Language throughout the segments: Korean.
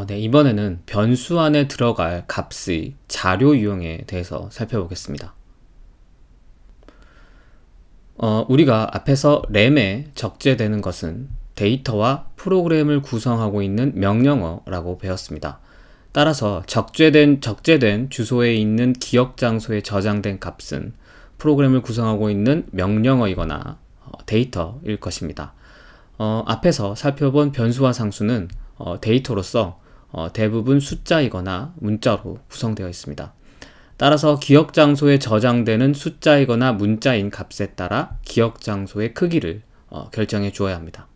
네, 이번에는 변수 안에 들어갈 값의 자료 유형에 대해서 살펴보겠습니다. 우리가 앞에서 램에 적재되는 것은 데이터와 프로그램을 구성하고 있는 명령어라고 배웠습니다. 따라서 적재된 주소에 있는 기억 장소에 저장된 값은 프로그램을 구성하고 있는 명령어이거나 데이터일 것입니다. 앞에서 살펴본 변수와 상수는 데이터로서 대부분 숫자이거나 문자로 구성되어 있습니다. 따라서 기억 장소에 저장되는 숫자이거나 문자인 값에 따라 기억 장소의 크기를 결정해 주어야 합니다.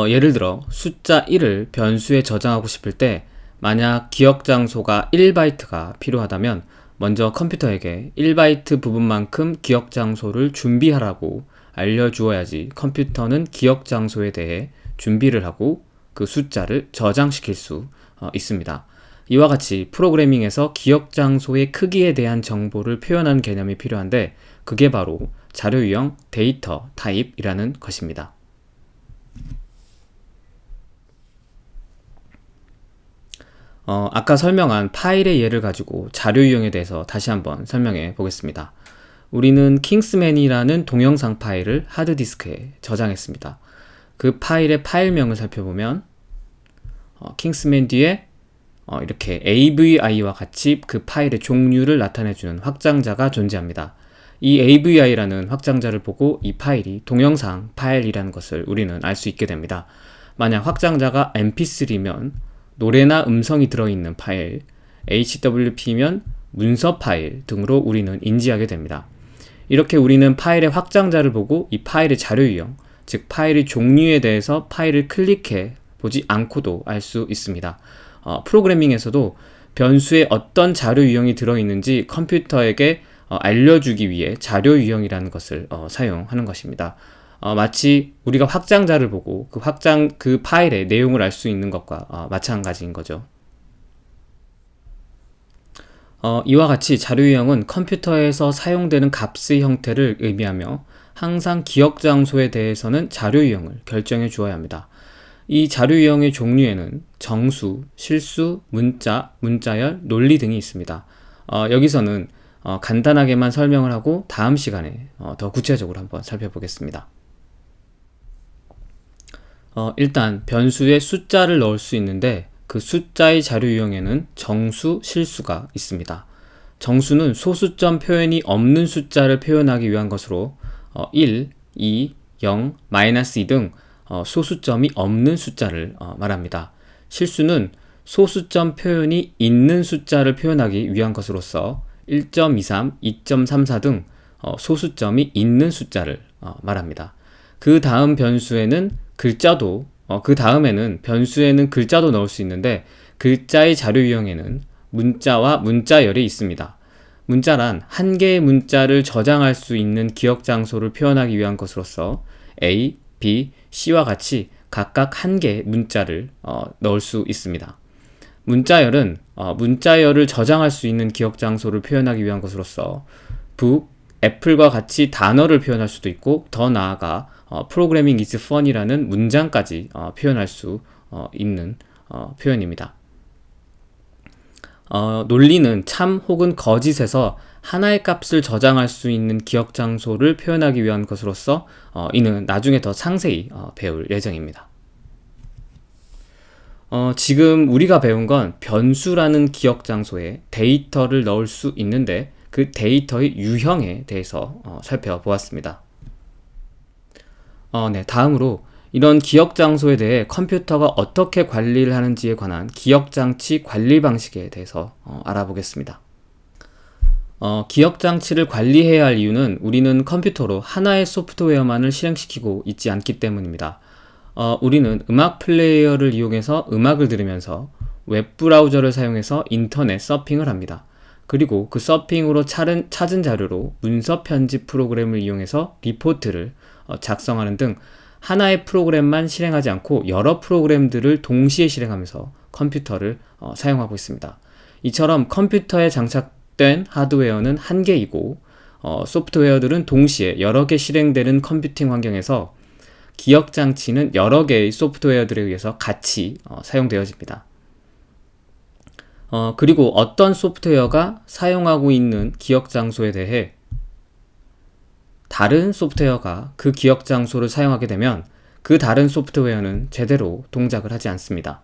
예를 들어 숫자 1을 변수에 저장하고 싶을 때 만약 기억 장소가 1바이트가 필요하다면 먼저 컴퓨터에게 1바이트 부분만큼 기억 장소를 준비하라고 알려주어야지 컴퓨터는 기억 장소에 대해 준비를 하고 그 숫자를 저장시킬 수 있습니다. 이와 같이 프로그래밍에서 기억 장소의 크기에 대한 정보를 표현하는 개념이 필요한데 그게 바로 자료 유형 데이터 타입이라는 것입니다. 아까 설명한 파일의 예를 가지고 자료 유형에 대해서 다시 한번 설명해 보겠습니다. 우리는 킹스맨이라는 동영상 파일을 하드디스크에 저장했습니다. 그 파일의 파일명을 살펴보면 킹스맨 뒤에 이렇게 AVI와 같이 그 파일의 종류를 나타내주는 확장자가 존재합니다. 이 AVI라는 확장자를 보고 이 파일이 동영상 파일이라는 것을 우리는 알 수 있게 됩니다. 만약 확장자가 mp3면 노래나 음성이 들어있는 파일, HWP면 문서 파일 등으로 우리는 인지하게 됩니다. 이렇게 우리는 파일의 확장자를 보고 이 파일의 자료 유형, 즉 파일의 종류에 대해서 파일을 클릭해 보지 않고도 알 수 있습니다. 프로그래밍에서도 변수에 어떤 자료 유형이 들어있는지 컴퓨터에게 알려주기 위해 자료 유형이라는 것을 사용하는 것입니다. 마치 우리가 확장자를 보고 그 파일의 내용을 알 수 있는 것과 마찬가지인 거죠. 이와 같이 자료 유형은 컴퓨터에서 사용되는 값의 형태를 의미하며 항상 기억 장소에 대해서는 자료 유형을 결정해 주어야 합니다. 이 자료 유형의 종류에는 정수, 실수, 문자, 문자열, 논리 등이 있습니다. 여기서는 간단하게만 설명을 하고 다음 시간에 더 구체적으로 한번 살펴보겠습니다. 일단 변수에 숫자를 넣을 수 있는데 그 숫자의 자료 유형에는 정수, 실수가 있습니다. 정수는 소수점 표현이 없는 숫자를 표현하기 위한 것으로 1, 2, 0, -2 등 소수점이 없는 숫자를 말합니다. 실수는 소수점 표현이 있는 숫자를 표현하기 위한 것으로서 1.23, 2.34 등 소수점이 있는 숫자를 말합니다. 그 다음 변수에는 변수에는 글자도 넣을 수 있는데 글자의 자료 유형에는 문자와 문자열이 있습니다. 문자란 한 개의 문자를 저장할 수 있는 기억 장소를 표현하기 위한 것으로서 A, B, C와 같이 각각 한 개의 문자를 넣을 수 있습니다. 문자열은 문자열을 저장할 수 있는 기억 장소를 표현하기 위한 것으로서 북, 애플과 같이 단어를 표현할 수도 있고 더 나아가 Programming is fun이라는 문장까지 표현할 수 있는 표현입니다. 논리는 참 혹은 거짓에서 하나의 값을 저장할 수 있는 기억 장소를 표현하기 위한 것으로서 이는 나중에 더 상세히 배울 예정입니다. 지금 우리가 배운 건 변수라는 기억 장소에 데이터를 넣을 수 있는데 그 데이터의 유형에 대해서 살펴보았습니다. 네, 다음으로 이런 기억 장소에 대해 컴퓨터가 어떻게 관리를 하는지에 관한 기억장치 관리 방식에 대해서 알아보겠습니다. 기억장치를 관리해야 할 이유는 우리는 컴퓨터로 하나의 소프트웨어만을 실행시키고 있지 않기 때문입니다. 우리는 음악 플레이어를 이용해서 음악을 들으면서 웹브라우저를 사용해서 인터넷 서핑을 합니다. 그리고 그 서핑으로 찾은 자료로 문서 편집 프로그램을 이용해서 리포트를 작성하는 등 하나의 프로그램만 실행하지 않고 여러 프로그램들을 동시에 실행하면서 컴퓨터를 사용하고 있습니다. 이처럼 컴퓨터에 장착된 하드웨어는 한 개이고 소프트웨어들은 동시에 여러 개 실행되는 컴퓨팅 환경에서 기억장치는 여러 개의 소프트웨어들에 의해서 같이 사용되어집니다. 그리고 어떤 소프트웨어가 사용하고 있는 기억 장소에 대해 다른 소프트웨어가 그 기억 장소를 사용하게 되면 그 다른 소프트웨어는 제대로 동작을 하지 않습니다.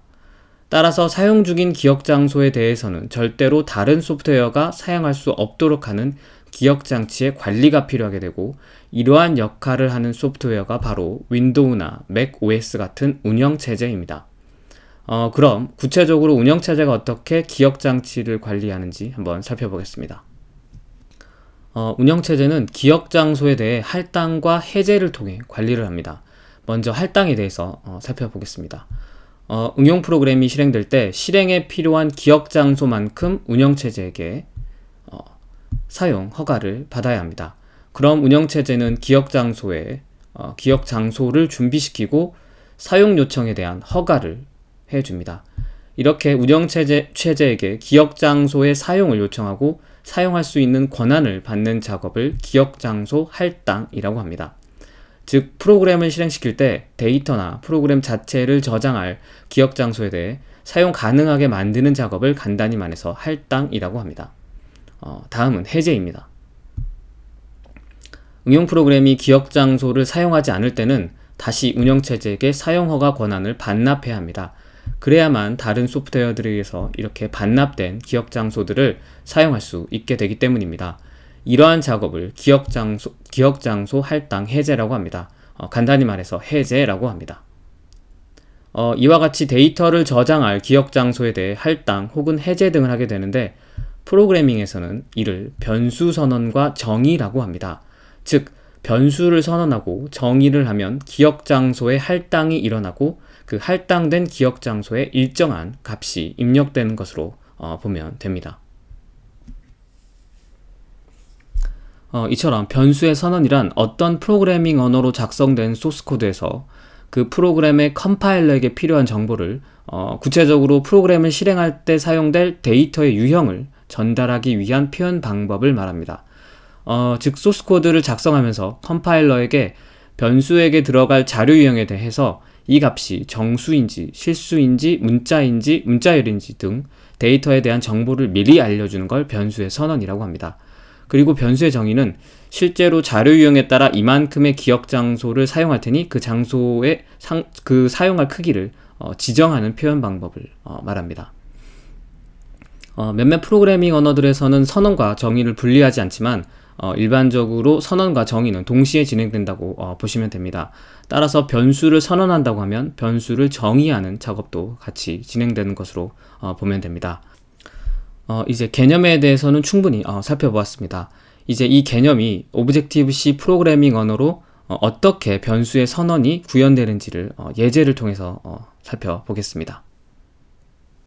따라서 사용 중인 기억 장소에 대해서는 절대로 다른 소프트웨어가 사용할 수 없도록 하는 기억 장치의 관리가 필요하게 되고, 이러한 역할을 하는 소프트웨어가 바로 윈도우나 맥 OS 같은 운영체제입니다. 그럼 구체적으로 운영체제가 어떻게 기억 장치를 관리하는지 한번 살펴보겠습니다. 운영체제는 기억 장소에 대해 할당과 해제를 통해 관리를 합니다. 먼저 할당에 대해서 살펴보겠습니다. 응용 프로그램이 실행될 때 실행에 필요한 기억 장소만큼 운영체제에게 사용 허가를 받아야 합니다. 그럼 운영체제는 기억 장소를 준비시키고 사용 요청에 대한 허가를 해줍니다. 이렇게 운영체제에게 기억 장소의 사용을 요청하고 사용할 수 있는 권한을 받는 작업을 기억 장소 할당이라고 합니다. 즉, 프로그램을 실행시킬 때 데이터나 프로그램 자체를 저장할 기억 장소에 대해 사용 가능하게 만드는 작업을 간단히 말해서 할당이라고 합니다. 다음은 해제입니다. 응용 프로그램이 기억 장소를 사용하지 않을 때는 다시 운영체제에게 사용허가 권한을 반납해야 합니다. 그래야만 다른 소프트웨어들에 의해서 이렇게 반납된 기억 장소들을 사용할 수 있게 되기 때문입니다. 이러한 작업을 기억 장소 할당 해제라고 합니다. 간단히 말해서 해제라고 합니다. 이와 같이 데이터를 저장할 기억 장소에 대해 할당 혹은 해제 등을 하게 되는데, 프로그래밍에서는 이를 변수 선언과 정의라고 합니다. 즉, 변수를 선언하고 정의를 하면 기억 장소에 할당이 일어나고 그 할당된 기억 장소에 일정한 값이 입력되는 것으로 보면 됩니다. 이처럼 변수의 선언이란 어떤 프로그래밍 언어로 작성된 소스코드에서 그 프로그램의 컴파일러에게 필요한 정보를 구체적으로 프로그램을 실행할 때 사용될 데이터의 유형을 전달하기 위한 표현 방법을 말합니다. 즉, 소스코드를 작성하면서 컴파일러에게 변수에게 들어갈 자료 유형에 대해서 이 값이 정수인지 실수인지 문자열인지 등 데이터에 대한 정보를 미리 알려주는 걸 변수의 선언이라고 합니다. 그리고 변수의 정의는 실제로 자료 유형에 따라 이만큼의 기억 장소를 사용할 테니 그 장소의 그 사용할 크기를 지정하는 표현 방법을 말합니다. 몇몇 프로그래밍 언어들에서는 선언과 정의를 분리하지 않지만 일반적으로 선언과 정의는 동시에 진행된다고 보시면 됩니다. 따라서 변수를 선언한다고 하면 변수를 정의하는 작업도 같이 진행되는 것으로 보면 됩니다. 이제 개념에 대해서는 충분히 살펴보았습니다. 이제 이 개념이 오브젝티브-C 프로그래밍 언어로 어떻게 변수의 선언이 구현되는지를 예제를 통해서 살펴보겠습니다.